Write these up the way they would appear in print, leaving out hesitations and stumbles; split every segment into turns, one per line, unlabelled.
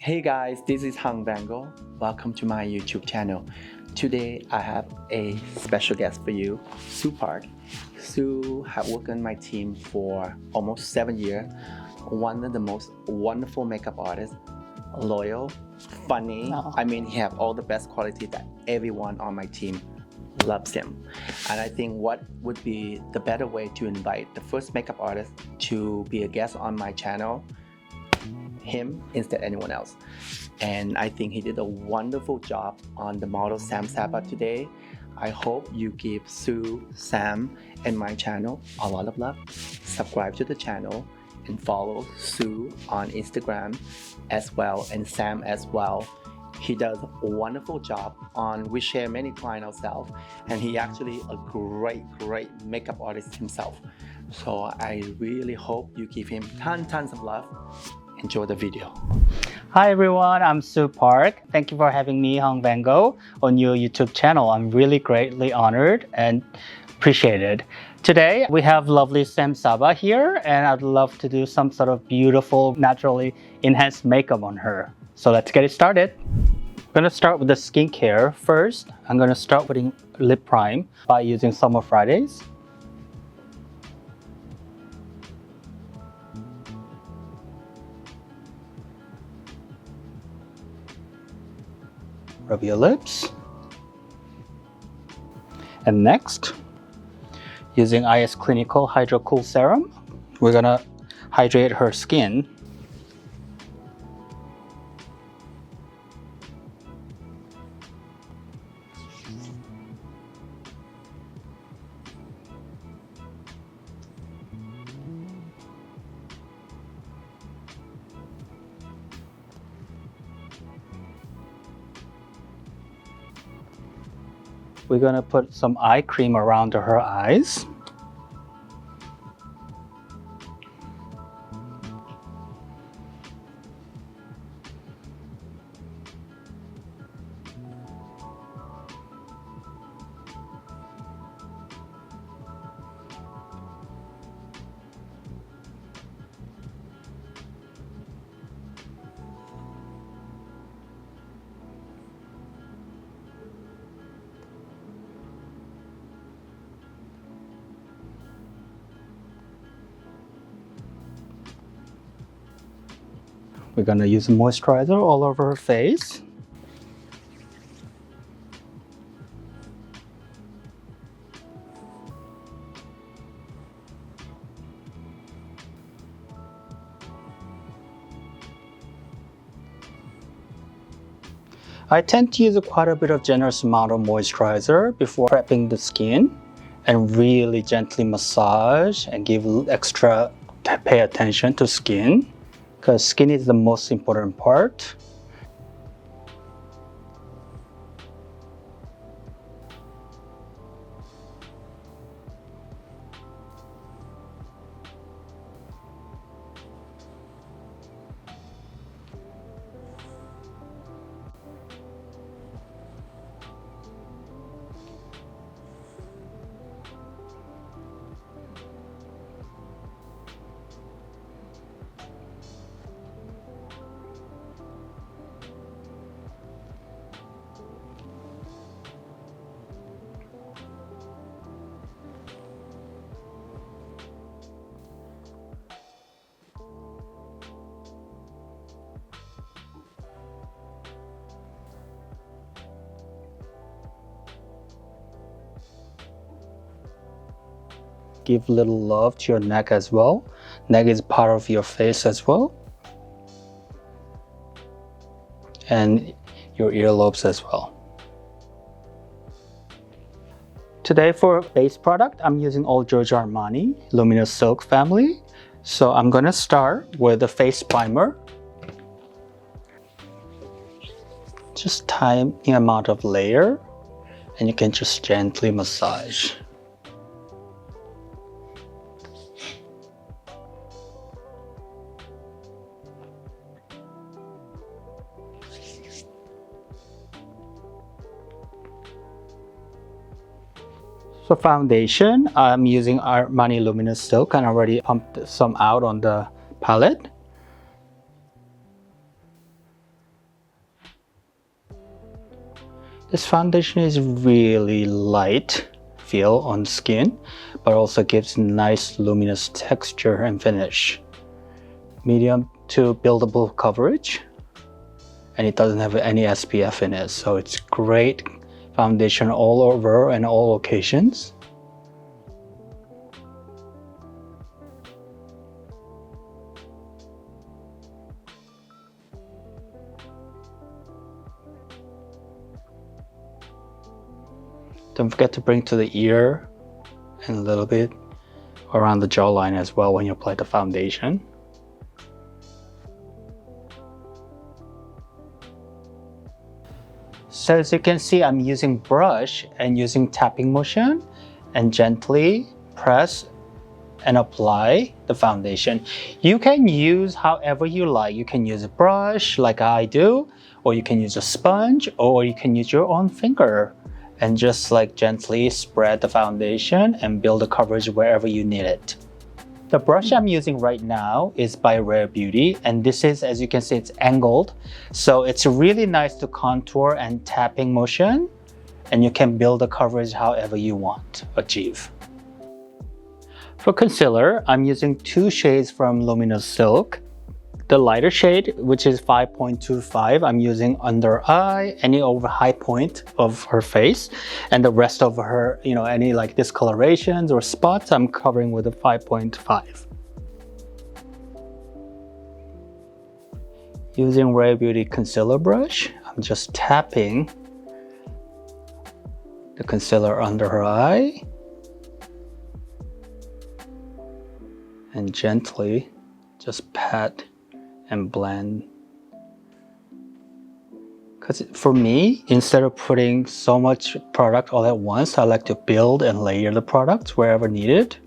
Hey guys, this is Vanngo. Welcome to my YouTube channel. Today I have a special guest for you, Sue Park. Sue has worked on my team for almost 7 years. One of the most wonderful makeup artists, loyal, funny.
No.
I mean, he has all the best quality that everyone on my team loves him. And I think what would be the better way to invite the first makeup artist to be a guest on my channel, him instead of anyone else. And I think he did a wonderful job on the model Sam Saba today. I hope you give Sue, Sam, and my channel a lot of love. Subscribe to the channel and follow Sue on Instagram as well, and Sam as well. He does a wonderful job on, we share many clients ourselves, and he actually a great makeup artist himself. So I really hope you give him tons of love. Enjoy the video.
Hi everyone, I'm Sue Park. Thank you for having me, Vanngo, on your YouTube channel. I'm really greatly honored and appreciated. Today we have lovely Sam Saba here, and I'd love to do some sort of beautiful, naturally enhanced makeup on her. So let's get it started. I'm gonna start with the skincare. First, I'm gonna start putting lip prime by using Summer Fridays. Rub your lips. And next, using IS Clinical Hydro Cool Serum, we're gonna hydrate her skin. We're gonna put some eye cream around her eyes. We're gonna use moisturizer all over her face. I tend to use quite a bit of generous amount of moisturizer before prepping the skin, and really gently massage and give extra pay attention to skin, because skin is the most important part. Give little love to your neck as well. Neck is part of your face as well. And your earlobes as well. Today for base product, I'm using all Giorgio Armani Luminous Silk family. So I'm gonna start with the face primer. Just tiny amount of layer, and you can just gently massage. For foundation, I'm using Armani Luminous Silk and already pumped some out on the palette. This foundation is really light feel on skin, but also gives nice luminous texture and finish. Medium to buildable coverage, and it doesn't have any SPF in it, so it's great foundation all over and all occasions. Don't forget to bring to the ear and a little bit around the jawline as well when you apply the foundation. So as you can see, I'm using brush and using tapping motion and gently press and apply the foundation. You can use however you like. You can use a brush like I do, or you can use a sponge, or you can use your own finger and just like gently spread the foundation and build the coverage wherever you need it. The brush I'm using right now is by Rare Beauty, and this is, as you can see, it's angled. So it's really nice to contour and tapping motion, and you can build the coverage however you want to achieve. For concealer, I'm using 2 shades from Luminous Silk. The lighter shade, which is 5.25, I'm using under eye, any over high point of her face, and the rest of her, any like discolorations or spots, I'm covering with a 5.5. Using Rare Beauty concealer brush, I'm just tapping the concealer under her eye and gently just pat and blend. Because for me, instead of putting so much product all at once, I like to build and layer the products wherever needed.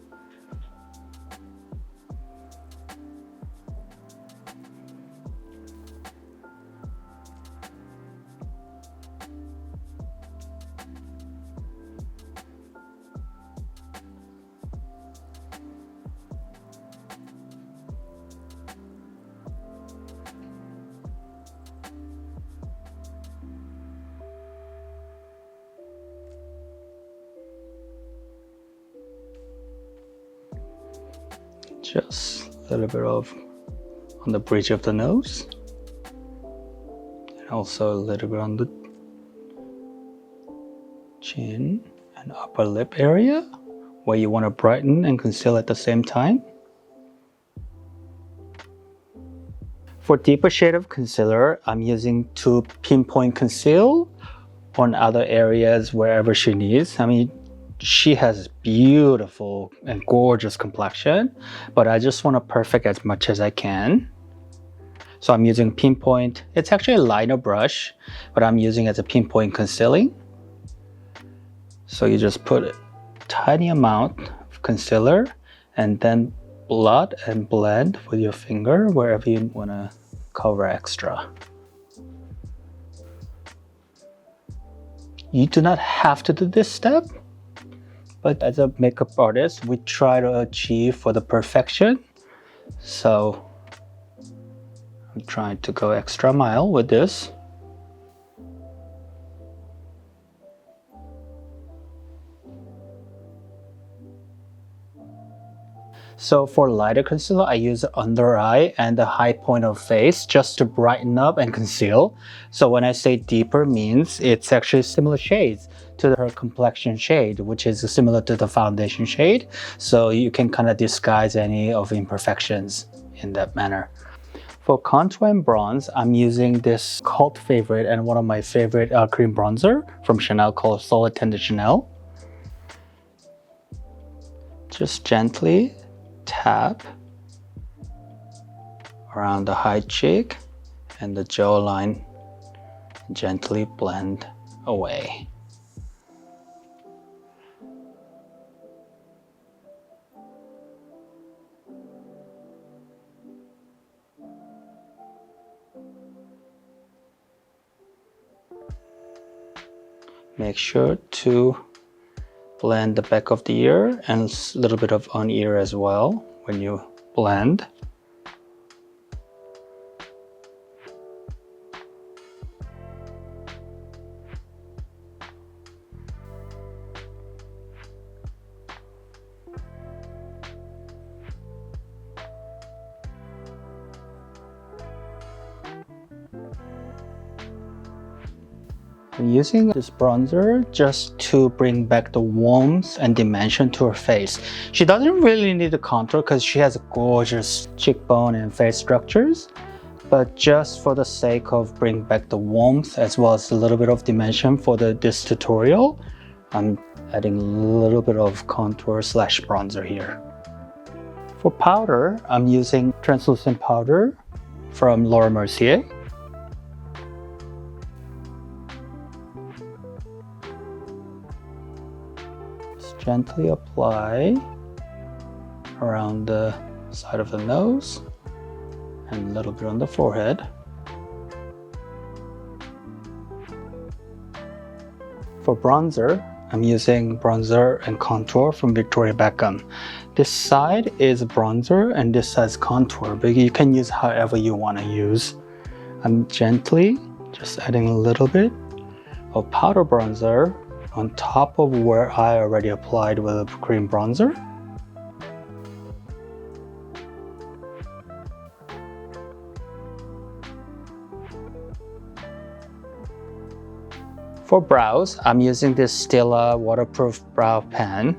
Just a little bit of on the bridge of the nose, and also a little bit on the chin and upper lip area where you want to brighten and conceal at the same time. For deeper shade of concealer, I'm using to pinpoint conceal on other areas wherever she needs. I mean, she has beautiful and gorgeous complexion, but I just want to perfect as much as I can. So I'm using pinpoint. It's actually a liner brush, but I'm using it as a pinpoint concealing. So you just put a tiny amount of concealer and then blot and blend with your finger wherever you want to cover extra. You do not have to do this step, but as a makeup artist, we try to achieve for the perfection. So I'm trying to go extra mile with this. So for lighter concealer, I use under eye and the high point of face just to brighten up and conceal. So when I say deeper means it's actually similar shades to her complexion shade, which is similar to the foundation shade. So you can kind of disguise any of imperfections in that manner. For contour and bronze, I'm using this cult favorite and one of my favorite cream bronzer from Chanel called Solid Tender Chanel. Just gently tap around the high cheek and the jawline, gently blend away. Make sure to blend the back of the ear and a little bit of on ear as well when you blend. I'm using this bronzer just to bring back the warmth and dimension to her face. She doesn't really need a contour because she has a gorgeous cheekbone and face structures. But just for the sake of bringing back the warmth as well as a little bit of dimension for this tutorial, I'm adding a little bit of contour slash bronzer here. For powder, I'm using translucent powder from Laura Mercier. Just gently apply around the side of the nose and a little bit on the forehead. For bronzer, I'm using bronzer and contour from Victoria Beckham. This side is bronzer and this side is contour, but you can use however you want to use. I'm gently just adding a little bit of powder bronzer on top of where I already applied with a cream bronzer. For brows, I'm using this Stila waterproof brow pen.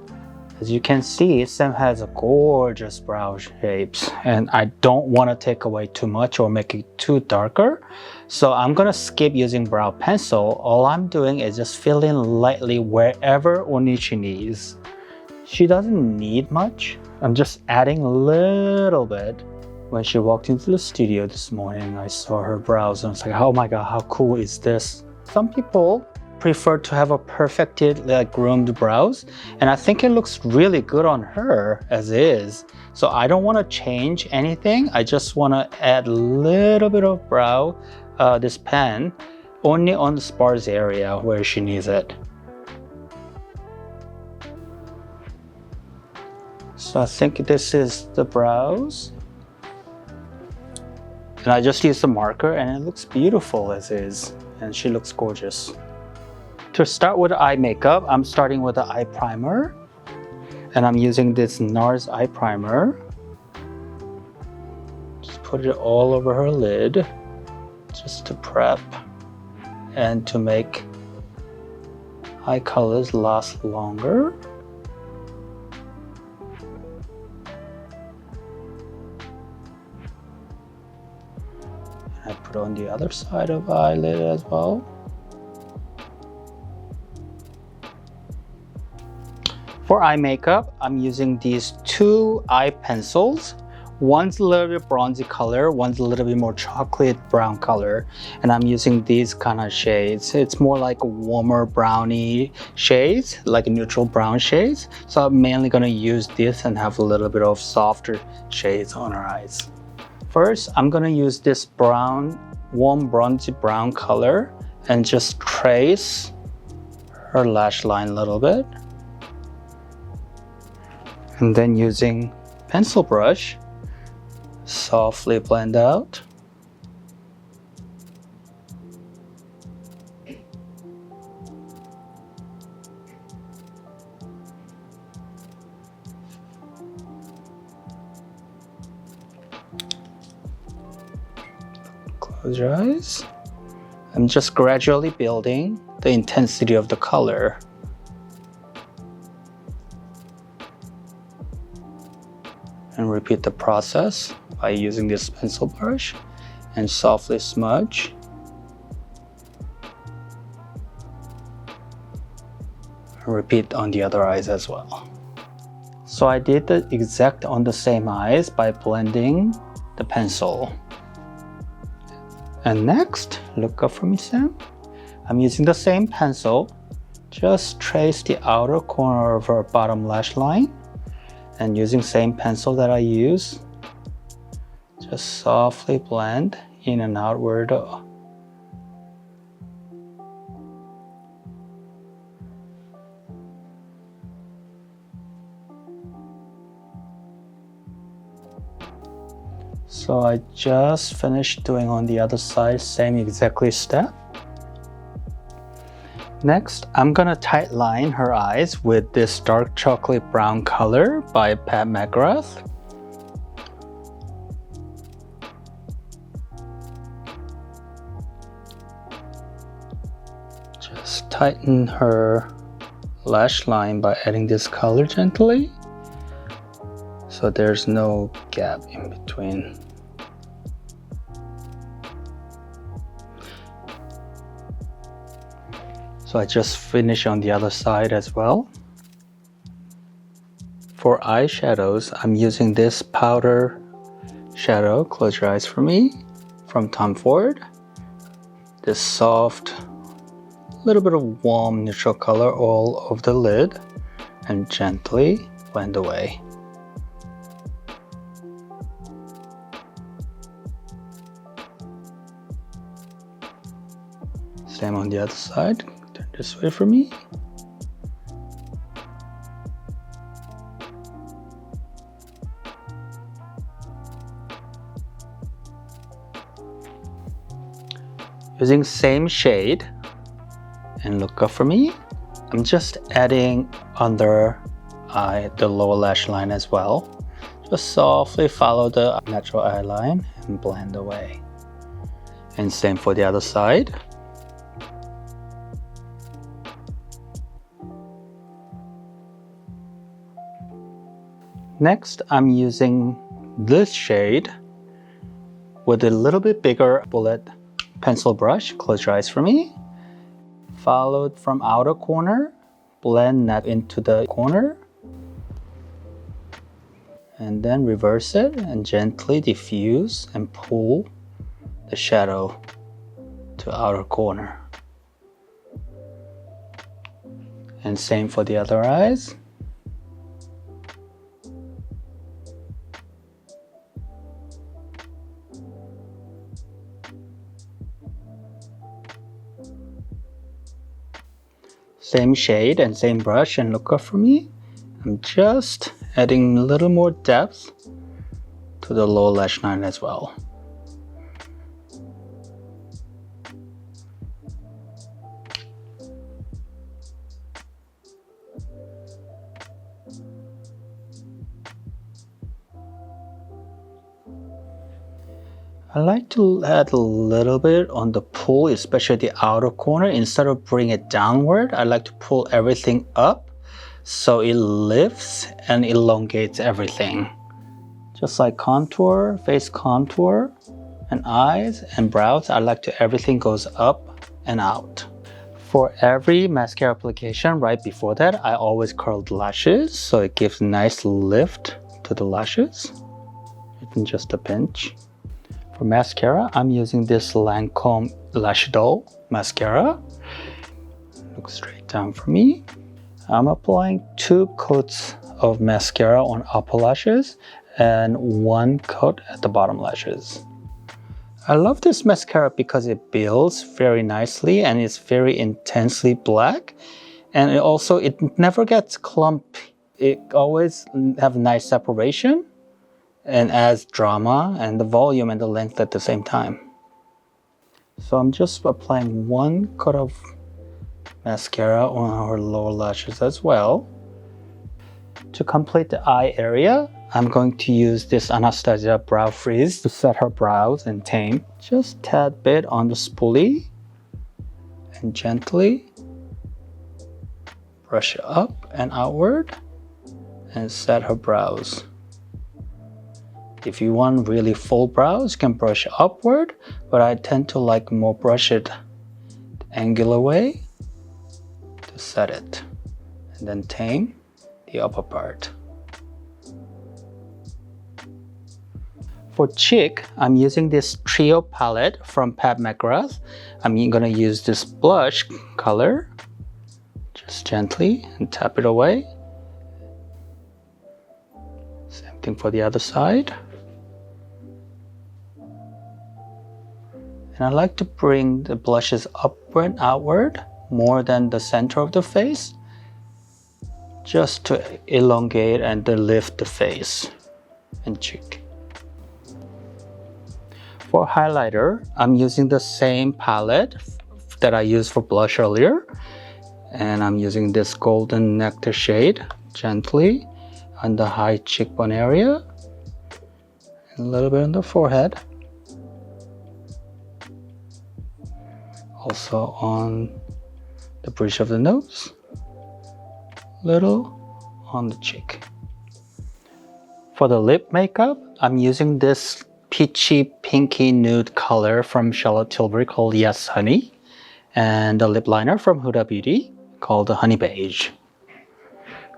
As you can see, Sam has a gorgeous brow shapes and I don't want to take away too much or make it too darker. So I'm gonna skip using brow pencil. All I'm doing is just filling lightly wherever only she needs. She doesn't need much. I'm just adding a little bit. When she walked into the studio this morning, I saw her brows and I was like, oh my god, how cool is this? Some people prefer to have a perfected, like, groomed brows, and I think it looks really good on her as is. So I don't want to change anything. I just want to add a little bit of brow, this pen, only on the sparse area where she needs it. So I think this is the brows. And I just used the marker and it looks beautiful as is. And she looks gorgeous. To start with eye makeup, I'm starting with the eye primer. And I'm using this NARS eye primer. Just put it all over her lid. Just to prep and to make eye colors last longer. I put on the other side of the eyelid as well. For eye makeup, I'm using these two eye pencils. One's a little bit bronzy color, one's a little bit more chocolate brown color. And I'm using these kind of shades. It's more like warmer brownie shades, like neutral brown shades. So I'm mainly gonna use this and have a little bit of softer shades on her eyes. First, I'm gonna use this brown, warm bronzy brown color and just trace her lash line a little bit. And then using pencil brush, softly blend out. Close your eyes. I'm just gradually building the intensity of the color. And repeat the process by using this pencil brush and softly smudge. And repeat on the other eyes as well. So I did the exact on the same eyes by blending the pencil. And next, look up for me, Sam. I'm using the same pencil. Just trace the outer corner of her bottom lash line. And using same pencil that I use, just softly blend in and outward. So I just finished doing on the other side, same exactly step. Next, I'm gonna tight line her eyes with this dark chocolate brown color by Pat McGrath. Just tighten her lash line by adding this color gently, so there's no gap in between. So I just finished on the other side as well. For eyeshadows, I'm using this powder shadow, Close Your Eyes for Me, from Tom Ford. This soft, little bit of warm neutral color all over the lid, and gently blend away. Same on the other side. Turn this way for me. Using same shade and look up for me, I'm just adding under the lower lash line as well. Just softly follow the natural eye line and blend away. And same for the other side. Next, I'm using this shade with a little bit bigger bullet pencil brush. Close your eyes for me. Followed from outer corner, blend that into the corner, and then reverse it and gently diffuse and pull the shadow to outer corner. And same for the other eyes. Same shade and same brush and look up for me. I'm just adding a little more depth to the lower lash line as well. I like to add a little bit on the pull, especially the outer corner. Instead of bring it downward, I like to pull everything up so it lifts and elongates everything. Just like contour, face contour, and eyes and brows, I like to everything goes up and out. For every mascara application right before that, I always curl the lashes so it gives a nice lift to the lashes. Even just a pinch. For mascara, I'm using this Lancome Lash Doll mascara. Look straight down for me. I'm applying 2 coats of mascara on upper lashes and 1 coat at the bottom lashes. I love this mascara because it builds very nicely and it's very intensely black, and it never gets clumpy. It always have nice separation and adds drama and the volume and the length at the same time. So I'm just applying 1 coat of mascara on our lower lashes as well. To complete the eye area, I'm going to use this Anastasia Brow Freeze to set her brows and tame. Just tad bit on the spoolie and gently brush it up and outward and set her brows. If you want really full brows, you can brush upward, but I tend to like more brush it the angular way to set it, and then tame the upper part. For cheek, I'm using this Trio palette from Pat McGrath. I'm gonna use this blush color, just gently, and tap it away. Same thing for the other side. And I like to bring the blushes upward and outward more than the center of the face, just to elongate and to lift the face and cheek. For highlighter, I'm using the same palette that I used for blush earlier, and I'm using this Golden Nectar shade gently on the high cheekbone area and a little bit on the forehead. Also on the bridge of the nose, little on the cheek. For the lip makeup, I'm using this peachy pinky nude color from Charlotte Tilbury called Yes Honey, and the lip liner from Huda Beauty called the Honey Beige.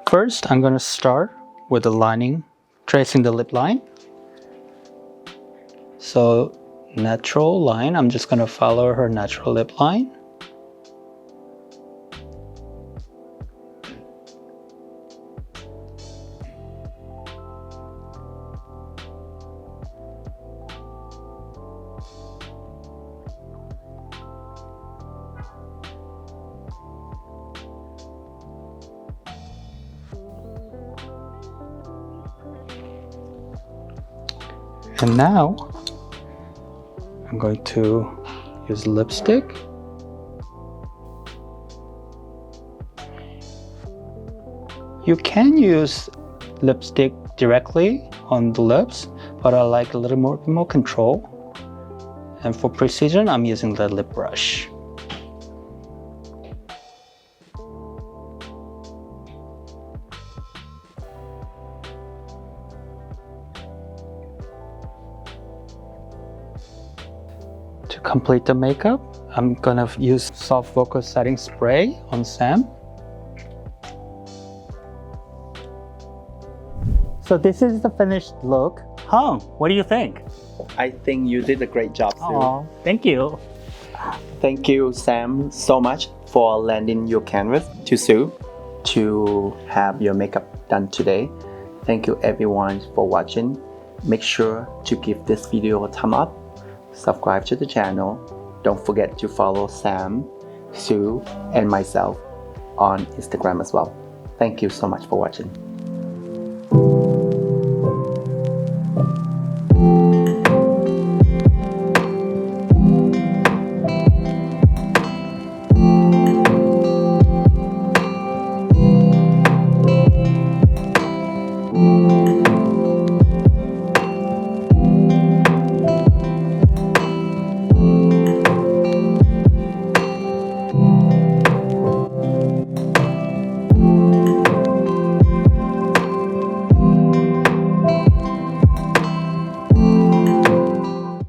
First, I'm going to start with the lining, tracing the lip line. So natural line, I'm just going to follow her natural lip line. And now I'm going to use lipstick. You can use lipstick directly on the lips, but I like a little more control. And for precision, I'm using the lip brush. To complete the makeup, I'm gonna use soft focus setting spray on Sam. So this is the finished look. Hung, what do you think?
I think you did a great job, Sue.
Oh, thank you.
Thank you, Sam, so much for lending your canvas to Sue to have your makeup done today. Thank you everyone for watching. Make sure to give this video a thumb up. Subscribe to the channel. Don't forget to follow Sam, Sue, and myself on Instagram as well. Thank you so much for watching.